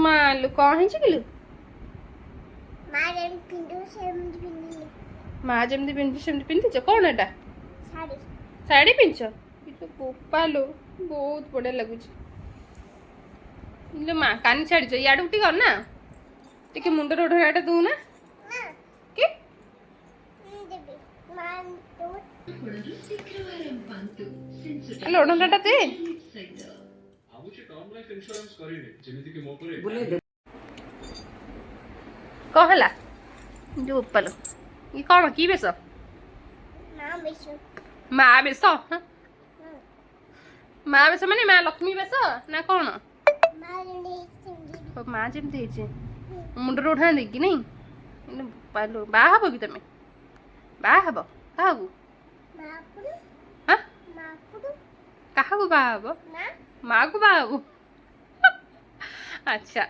ମାଲୁ କଣ ହେଇଛି କିଲୁ? ମା ଯେମିତି ପିନ୍ଧୁ ସେମିତି ପିନ୍ଧିଲି। ମା ଯେମିତି ପିନ୍ଧୁଛି ସେମିତି ପିନ୍ଧିଛ। କଣ ଏଟା? ଶାଢ଼ୀ। ଶାଢ଼ୀ ପିନ୍ଧିଛ? ଇଲୋ ବୋପାଲୋ ବହୁତ ବଢ଼ିଆ ଲାଗୁଛି। ଇଲୋ ମା କାନି ଛାଡ଼ିଛ ଇଆଡ଼କୁ ଟିକେ କର ନା, ଟିକେ ମୁଣ୍ଡରେ ଓଢ଼ଣାଟା ଦଉନା ନା କି ଦେବି ମା ତୁ ହେଲେ ଓଢ଼ଣାଟା ଦେ। କଣ ହେଲା? ଯୋଉ ବୋପାଲୋ ଇଏ କଣ କି ବେଶ? ମା ବିଶୁ ମା ବେଶ? ମା ବେଶ ମାନେ ମା ଲକ୍ଷ୍ମୀ ବେଶ ନା କଣ? ମା ଯେମିତି ସେମିତି। ମା ଯେମିତି ହେଇଛି ମୁଣ୍ଡରେ ଓଢ଼ଣା ଦେଇକି ନାଇଁ? ବୋପାଲୋ ବାହା ହବ କି ତମେ? ବାହା ହବ କାହାକୁ? ମା ପୁରୁ ହାଁ ମା ପୁରୁ କାହାକୁ ବାହା ହବ? ନା ମାକୁ ବାହା ହବ? ଆଚ୍ଛା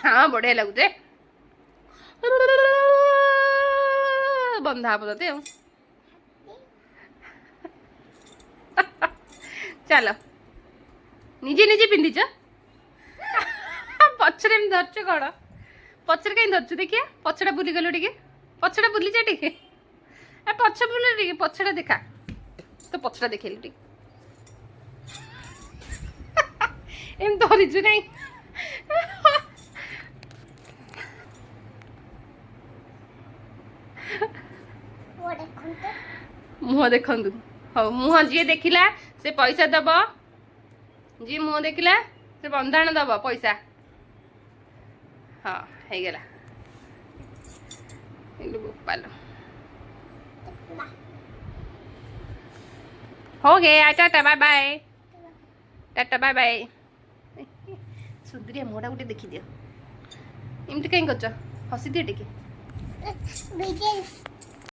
ହଁ ବଢ଼ିଆ ଲାଗୁଛି। ବନ୍ଧା ହବ ତତେ ଆଉ। ଚାଲ ନିଜେ ନିଜେ ପିନ୍ଧିଛ। ପଛରେ ଏମିତି ଧରିଛ କଣ? ପଛରେ କାହିଁ ଧରିଛୁ ଦେଖିଆ? ପଛଟା ବୁଲିଗଲୁ ଟିକେ, ପଛଟା ବୁଲିଛ ଟିକେ, ପଛ ବୁଲି ଟିକେ, ପଛଟା ଦେଖା ତ, ପଛଟା ଦେଖେଇଲୁ ଟିକେ। ଏମିତି ଧରିଛୁ ନାଇଁ? ପୁଅ ଦେଖନ୍ତୁ। ମୁହଁ ଦେଖନ୍ତୁ। ହଉ ମୁହଁ ଯିଏ ଦେଖିଲା ସେ ପଇସା ଦବ। ଯିଏ ମୁହଁ ଦେଖିଲା ସେ ବନ୍ଧାଣ ଦବ ପଇସା। ହଁ ହେଇଗଲା। ଇଲୋ ବୋପାଲୋ। हो गया tata bye bye. Tata bye bye. ସୁନ୍ଦରିଆ ମୁହଁଟା ଗୋଟେ ଦେଖିଦିଅ। ଏମିତି କାହିଁ କରୁଛ? ହସି ଦିଅ ଟିକେ। ଭିଡ଼ିଓ